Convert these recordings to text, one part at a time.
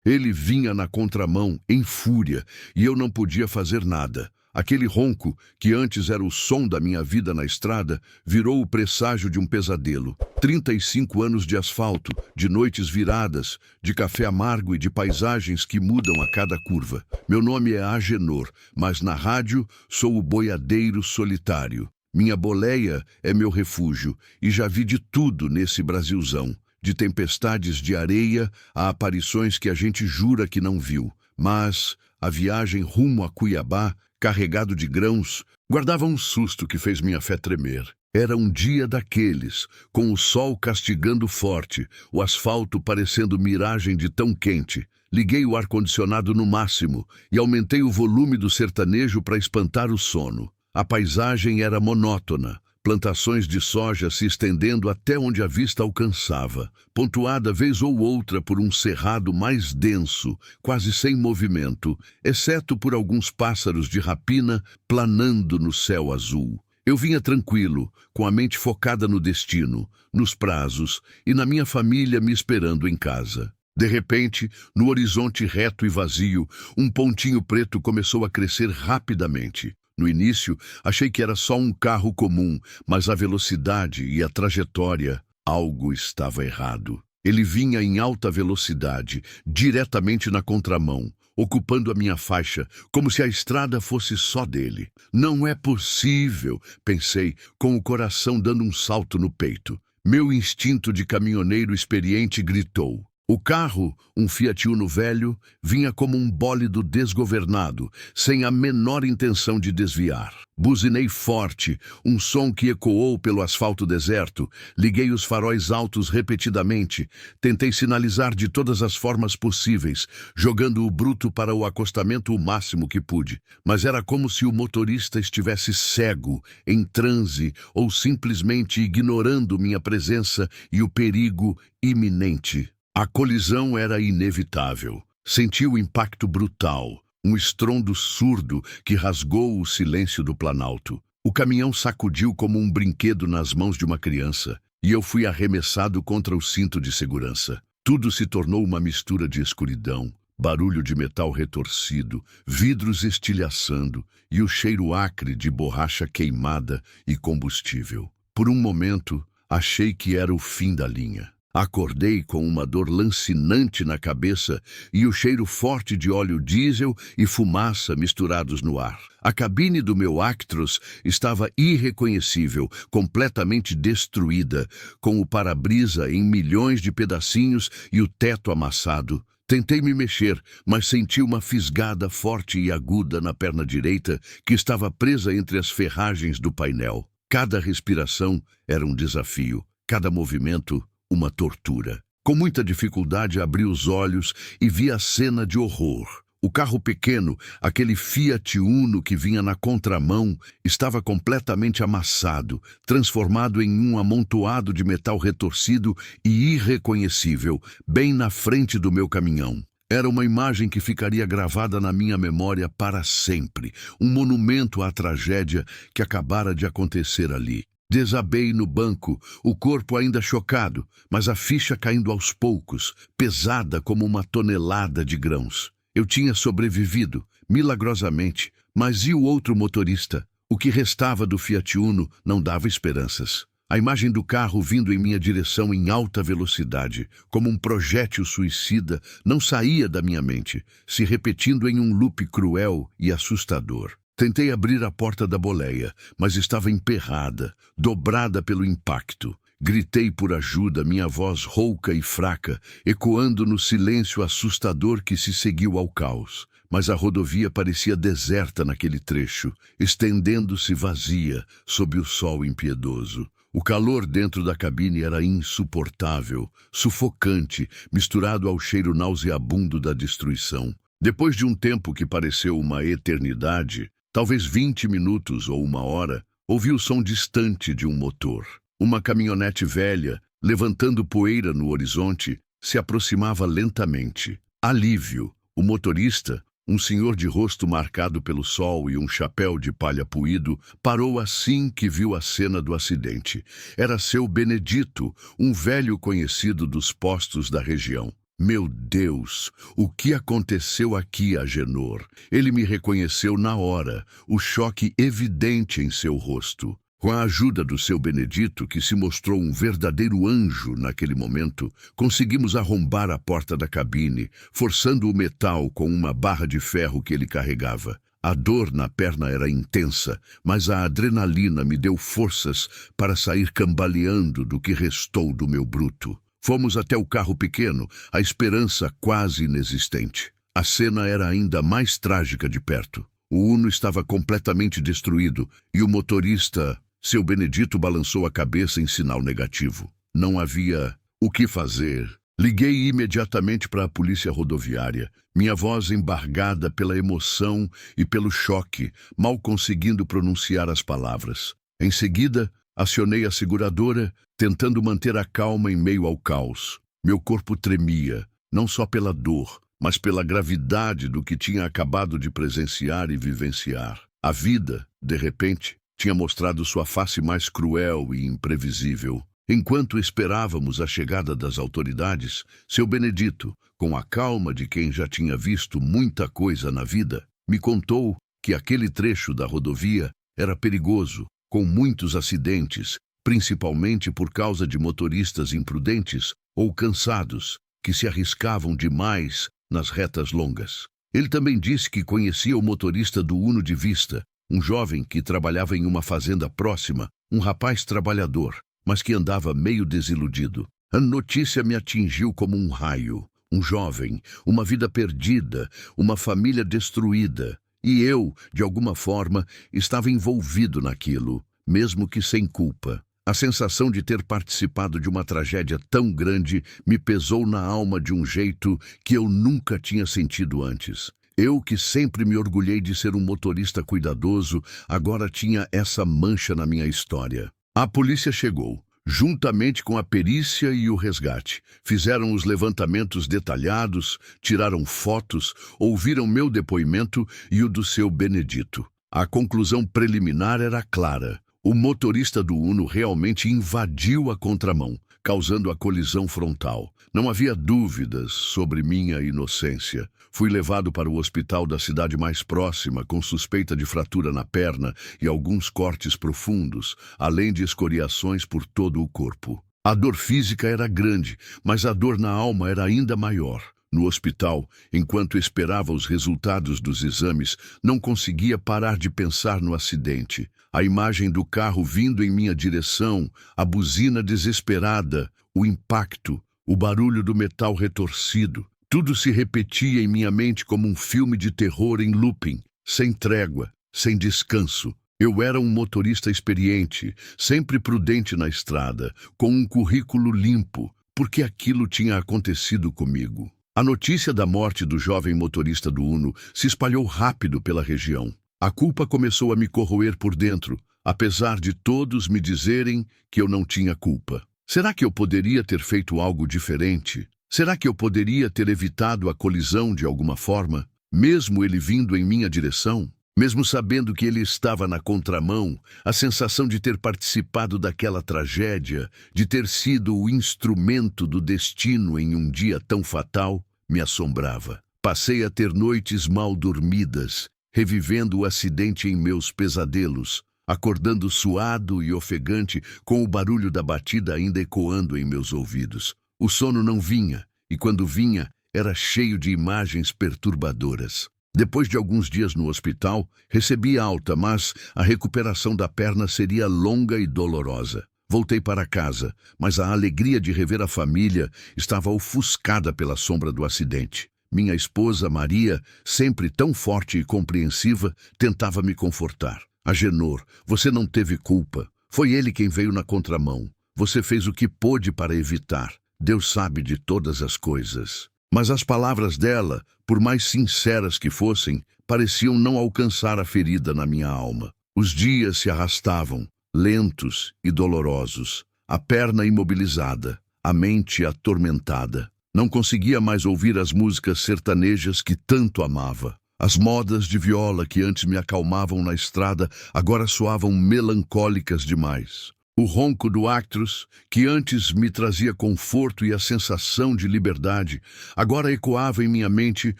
Ele vinha na contramão, em fúria, e eu não podia fazer nada. Aquele ronco, que antes era o som da minha vida na estrada, virou o presságio de um pesadelo. 35 anos de asfalto, de noites viradas, de café amargo e de paisagens que mudam a cada curva. Meu nome é Agenor, mas na rádio sou o boiadeiro solitário. Minha boleia é meu refúgio, e já vi de tudo nesse Brasilzão. De tempestades de areia a aparições que a gente jura que não viu. Mas a viagem rumo a Cuiabá, carregado de grãos, guardava um susto que fez minha fé tremer. Era um dia daqueles, com o sol castigando forte, o asfalto parecendo miragem de tão quente. Liguei o ar-condicionado no máximo e aumentei o volume do sertanejo para espantar o sono. A paisagem era monótona, plantações de soja se estendendo até onde a vista alcançava, pontuada vez ou outra por um cerrado mais denso, quase sem movimento, exceto por alguns pássaros de rapina planando no céu azul. Eu vinha tranquilo, com a mente focada no destino, nos prazos e na minha família me esperando em casa. De repente, no horizonte reto e vazio, um pontinho preto começou a crescer rapidamente. No início, achei que era só um carro comum, mas a velocidade e a trajetória, algo estava errado. Ele vinha em alta velocidade, diretamente na contramão, ocupando a minha faixa, como se a estrada fosse só dele. Não é possível, pensei, com o coração dando um salto no peito. Meu instinto de caminhoneiro experiente gritou. O carro, um Fiat Uno velho, vinha como um bólido desgovernado, sem a menor intenção de desviar. Buzinei forte, um som que ecoou pelo asfalto deserto. Liguei os faróis altos repetidamente. Tentei sinalizar de todas as formas possíveis, jogando o bruto para o acostamento o máximo que pude. Mas era como se o motorista estivesse cego, em transe, ou simplesmente ignorando minha presença e o perigo iminente. A colisão era inevitável. Senti o impacto brutal, um estrondo surdo que rasgou o silêncio do Planalto. O caminhão sacudiu como um brinquedo nas mãos de uma criança, e eu fui arremessado contra o cinto de segurança. Tudo se tornou uma mistura de escuridão, barulho de metal retorcido, vidros estilhaçando e o cheiro acre de borracha queimada e combustível. Por um momento, achei que era o fim da linha. Acordei com uma dor lancinante na cabeça e o cheiro forte de óleo diesel e fumaça misturados no ar. A cabine do meu Actros estava irreconhecível, completamente destruída, com o para-brisa em milhões de pedacinhos e o teto amassado. Tentei me mexer, mas senti uma fisgada forte e aguda na perna direita que estava presa entre as ferragens do painel. Cada respiração era um desafio, cada movimento uma tortura. Com muita dificuldade abri os olhos e vi a cena de horror. O carro pequeno, aquele Fiat Uno que vinha na contramão, estava completamente amassado, transformado em um amontoado de metal retorcido e irreconhecível, bem na frente do meu caminhão. Era uma imagem que ficaria gravada na minha memória para sempre, um monumento à tragédia que acabara de acontecer ali. Desabei no banco, o corpo ainda chocado, mas a ficha caindo aos poucos, pesada como uma tonelada de grãos. Eu tinha sobrevivido, milagrosamente, mas e o outro motorista? O que restava do Fiat Uno não dava esperanças. A imagem do carro vindo em minha direção em alta velocidade, como um projétil suicida, não saía da minha mente, se repetindo em um loop cruel e assustador. Tentei abrir a porta da boleia, mas estava emperrada, dobrada pelo impacto. Gritei por ajuda, minha voz rouca e fraca, ecoando no silêncio assustador que se seguiu ao caos. Mas a rodovia parecia deserta naquele trecho, estendendo-se vazia sob o sol impiedoso. O calor dentro da cabine era insuportável, sufocante, misturado ao cheiro nauseabundo da destruição. Depois de um tempo que pareceu uma eternidade, talvez 20 minutos ou uma hora, ouvi o som distante de um motor. Uma caminhonete velha, levantando poeira no horizonte, se aproximava lentamente. Alívio. O motorista, um senhor de rosto marcado pelo sol e um chapéu de palha puído, parou assim que viu a cena do acidente. Era seu Benedito, um velho conhecido dos postos da região. Meu Deus, o que aconteceu aqui, Agenor? Ele me reconheceu na hora, o choque evidente em seu rosto. Com a ajuda do seu Benedito, que se mostrou um verdadeiro anjo naquele momento, conseguimos arrombar a porta da cabine, forçando o metal com uma barra de ferro que ele carregava. A dor na perna era intensa, mas a adrenalina me deu forças para sair cambaleando do que restou do meu bruto. Fomos até o carro pequeno, a esperança quase inexistente. A cena era ainda mais trágica de perto. O Uno estava completamente destruído e o motorista, seu Benedito, balançou a cabeça em sinal negativo. Não havia o que fazer. Liguei imediatamente para a polícia rodoviária, minha voz embargada pela emoção e pelo choque, mal conseguindo pronunciar as palavras. Em seguida, acionei a seguradora, tentando manter a calma em meio ao caos. Meu corpo tremia, não só pela dor, mas pela gravidade do que tinha acabado de presenciar e vivenciar. A vida, de repente, tinha mostrado sua face mais cruel e imprevisível. Enquanto esperávamos a chegada das autoridades, seu Benedito, com a calma de quem já tinha visto muita coisa na vida, me contou que aquele trecho da rodovia era perigoso, com muitos acidentes, principalmente por causa de motoristas imprudentes ou cansados, que se arriscavam demais nas retas longas. Ele também disse que conhecia o motorista do Uno de vista, um jovem que trabalhava em uma fazenda próxima, um rapaz trabalhador, mas que andava meio desiludido. A notícia me atingiu como um raio. Um jovem, uma vida perdida, uma família destruída. E eu, de alguma forma, estava envolvido naquilo, mesmo que sem culpa. A sensação de ter participado de uma tragédia tão grande me pesou na alma de um jeito que eu nunca tinha sentido antes. Eu, que sempre me orgulhei de ser um motorista cuidadoso, agora tinha essa mancha na minha história. A polícia chegou, juntamente com a perícia e o resgate. Fizeram os levantamentos detalhados, tiraram fotos, ouviram meu depoimento e o do seu Benedito. A conclusão preliminar era clara. O motorista do Uno realmente invadiu a contramão, causando a colisão frontal. Não havia dúvidas sobre minha inocência. Fui levado para o hospital da cidade mais próxima com suspeita de fratura na perna e alguns cortes profundos, além de escoriações por todo o corpo. A dor física era grande, mas a dor na alma era ainda maior. No hospital, enquanto esperava os resultados dos exames, não conseguia parar de pensar no acidente. A imagem do carro vindo em minha direção, a buzina desesperada, o impacto, o barulho do metal retorcido. Tudo se repetia em minha mente como um filme de terror em looping, sem trégua, sem descanso. Eu era um motorista experiente, sempre prudente na estrada, com um currículo limpo, porque aquilo tinha acontecido comigo. A notícia da morte do jovem motorista do Uno se espalhou rápido pela região. A culpa começou a me corroer por dentro, apesar de todos me dizerem que eu não tinha culpa. Será que eu poderia ter feito algo diferente? Será que eu poderia ter evitado a colisão de alguma forma, mesmo ele vindo em minha direção? Mesmo sabendo que ele estava na contramão, a sensação de ter participado daquela tragédia, de ter sido o instrumento do destino em um dia tão fatal, me assombrava. Passei a ter noites mal dormidas, revivendo o acidente em meus pesadelos, acordando suado e ofegante com o barulho da batida ainda ecoando em meus ouvidos. O sono não vinha, e quando vinha, era cheio de imagens perturbadoras. Depois de alguns dias no hospital, recebi alta, mas a recuperação da perna seria longa e dolorosa. Voltei para casa, mas a alegria de rever a família estava ofuscada pela sombra do acidente. Minha esposa, Maria, sempre tão forte e compreensiva, tentava me confortar. Agenor, você não teve culpa. Foi ele quem veio na contramão. Você fez o que pôde para evitar. Deus sabe de todas as coisas. Mas as palavras dela, por mais sinceras que fossem, pareciam não alcançar a ferida na minha alma. Os dias se arrastavam, lentos e dolorosos, a perna imobilizada, a mente atormentada. Não conseguia mais ouvir as músicas sertanejas que tanto amava. As modas de viola que antes me acalmavam na estrada agora soavam melancólicas demais. O ronco do Actros, que antes me trazia conforto e a sensação de liberdade, agora ecoava em minha mente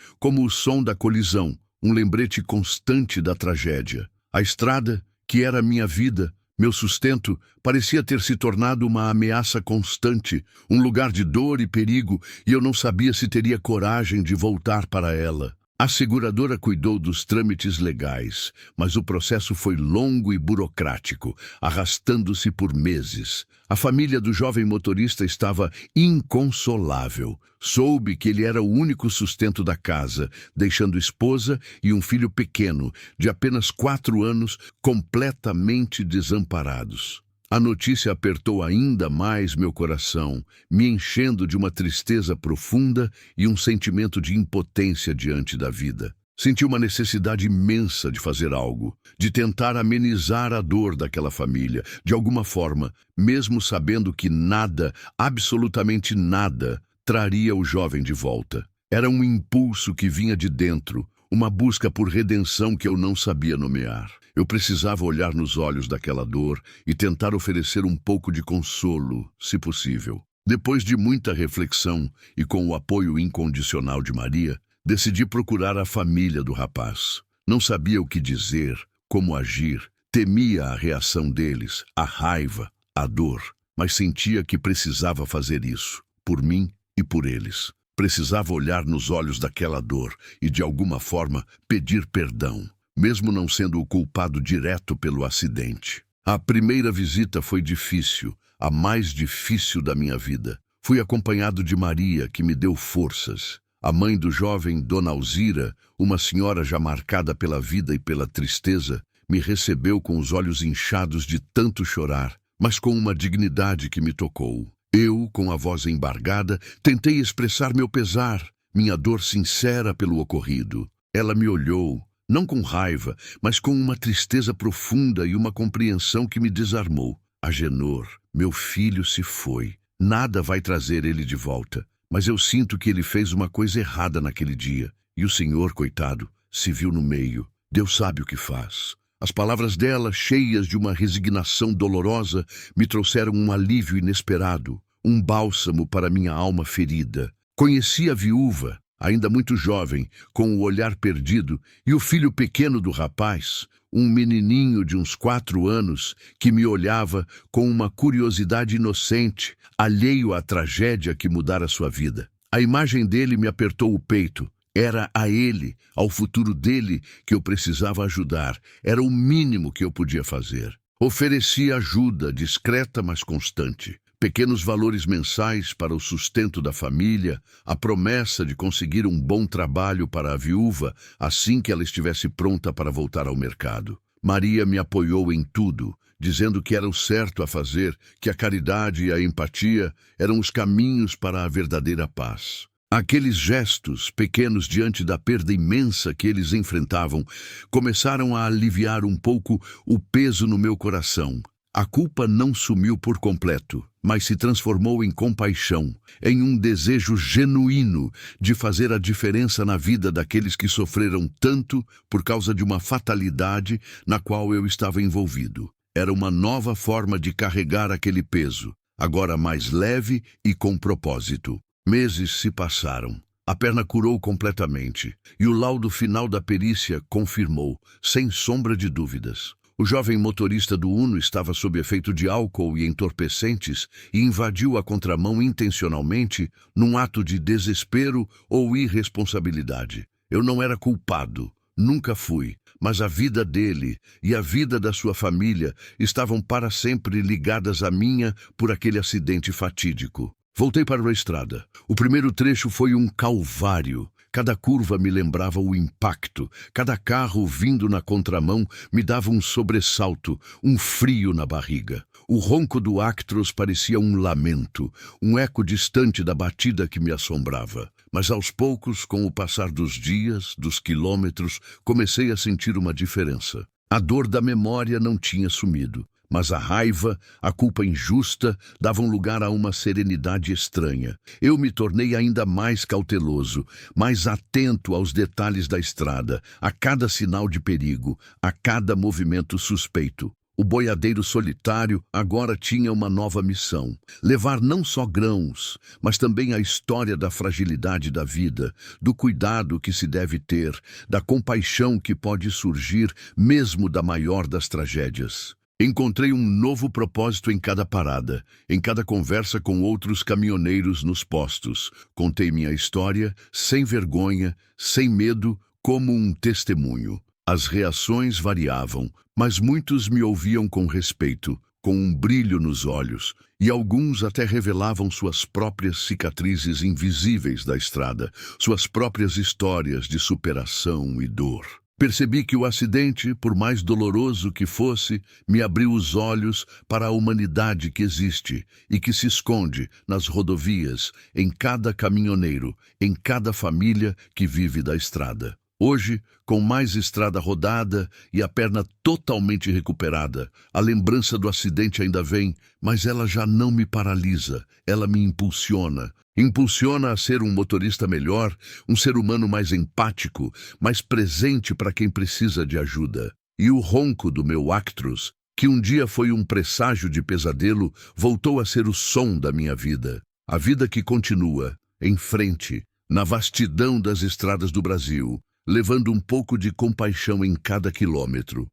como o som da colisão, um lembrete constante da tragédia. A estrada, que era minha vida, meu sustento, parecia ter se tornado uma ameaça constante, um lugar de dor e perigo, e eu não sabia se teria coragem de voltar para ela. A seguradora cuidou dos trâmites legais, mas o processo foi longo e burocrático, arrastando-se por meses. A família do jovem motorista estava inconsolável. Soube que ele era o único sustento da casa, deixando esposa e um filho pequeno, de apenas 4 anos, completamente desamparados. A notícia apertou ainda mais meu coração, me enchendo de uma tristeza profunda e um sentimento de impotência diante da vida. Senti uma necessidade imensa de fazer algo, de tentar amenizar a dor daquela família, de alguma forma, mesmo sabendo que nada, absolutamente nada, traria o jovem de volta. Era um impulso que vinha de dentro, uma busca por redenção que eu não sabia nomear. Eu precisava olhar nos olhos daquela dor e tentar oferecer um pouco de consolo, se possível. Depois de muita reflexão e com o apoio incondicional de Maria, decidi procurar a família do rapaz. Não sabia o que dizer, como agir, temia a reação deles, a raiva, a dor, mas sentia que precisava fazer isso, por mim e por eles. Precisava olhar nos olhos daquela dor e, de alguma forma, pedir perdão, mesmo não sendo o culpado direto pelo acidente. A primeira visita foi difícil, a mais difícil da minha vida. Fui acompanhado de Maria, que me deu forças. A mãe do jovem, Dona Alzira, uma senhora já marcada pela vida e pela tristeza, me recebeu com os olhos inchados de tanto chorar, mas com uma dignidade que me tocou. Eu, com a voz embargada, tentei expressar meu pesar, minha dor sincera pelo ocorrido. Ela me olhou, não com raiva, mas com uma tristeza profunda e uma compreensão que me desarmou. Agenor, meu filho se foi. Nada vai trazer ele de volta. Mas eu sinto que ele fez uma coisa errada naquele dia. E o senhor, coitado, se viu no meio. Deus sabe o que faz. As palavras dela, cheias de uma resignação dolorosa, me trouxeram um alívio inesperado, um bálsamo para minha alma ferida. Conheci a viúva, ainda muito jovem, com o olhar perdido, e o filho pequeno do rapaz, um menininho de uns 4 anos, que me olhava com uma curiosidade inocente, alheio à tragédia que mudara sua vida. A imagem dele me apertou o peito. Era a ele, ao futuro dele, que eu precisava ajudar. Era o mínimo que eu podia fazer. Ofereci ajuda, discreta mas constante. Pequenos valores mensais para o sustento da família, a promessa de conseguir um bom trabalho para a viúva assim que ela estivesse pronta para voltar ao mercado. Maria me apoiou em tudo, dizendo que era o certo a fazer, que a caridade e a empatia eram os caminhos para a verdadeira paz. Aqueles gestos, pequenos diante da perda imensa que eles enfrentavam, começaram a aliviar um pouco o peso no meu coração. A culpa não sumiu por completo, mas se transformou em compaixão, em um desejo genuíno de fazer a diferença na vida daqueles que sofreram tanto por causa de uma fatalidade na qual eu estava envolvido. Era uma nova forma de carregar aquele peso, agora mais leve e com propósito. Meses se passaram. A perna curou completamente, e o laudo final da perícia confirmou, sem sombra de dúvidas. O jovem motorista do Uno estava sob efeito de álcool e entorpecentes e invadiu a contramão intencionalmente num ato de desespero ou irresponsabilidade. Eu não era culpado, nunca fui, mas a vida dele e a vida da sua família estavam para sempre ligadas à minha por aquele acidente fatídico. Voltei para a estrada. O primeiro trecho foi um calvário. Cada curva me lembrava o impacto. Cada carro vindo na contramão me dava um sobressalto, um frio na barriga. O ronco do Actros parecia um lamento, um eco distante da batida que me assombrava. Mas aos poucos, com o passar dos dias, dos quilômetros, comecei a sentir uma diferença. A dor da memória não tinha sumido. Mas a raiva, a culpa injusta, davam lugar a uma serenidade estranha. Eu me tornei ainda mais cauteloso, mais atento aos detalhes da estrada, a cada sinal de perigo, a cada movimento suspeito. O boiadeiro solitário agora tinha uma nova missão: levar não só grãos, mas também a história da fragilidade da vida, do cuidado que se deve ter, da compaixão que pode surgir mesmo da maior das tragédias. Encontrei um novo propósito em cada parada, em cada conversa com outros caminhoneiros nos postos. Contei minha história, sem vergonha, sem medo, como um testemunho. As reações variavam, mas muitos me ouviam com respeito, com um brilho nos olhos, e alguns até revelavam suas próprias cicatrizes invisíveis da estrada, suas próprias histórias de superação e dor. Percebi que o acidente, por mais doloroso que fosse, me abriu os olhos para a humanidade que existe e que se esconde nas rodovias, em cada caminhoneiro, em cada família que vive da estrada. Hoje, com mais estrada rodada e a perna totalmente recuperada, a lembrança do acidente ainda vem, mas ela já não me paralisa, ela me impulsiona. Impulsiona a ser um motorista melhor, um ser humano mais empático, mais presente para quem precisa de ajuda. E o ronco do meu Actros, que um dia foi um presságio de pesadelo, voltou a ser o som da minha vida. A vida que continua, em frente, na vastidão das estradas do Brasil, levando um pouco de compaixão em cada quilômetro.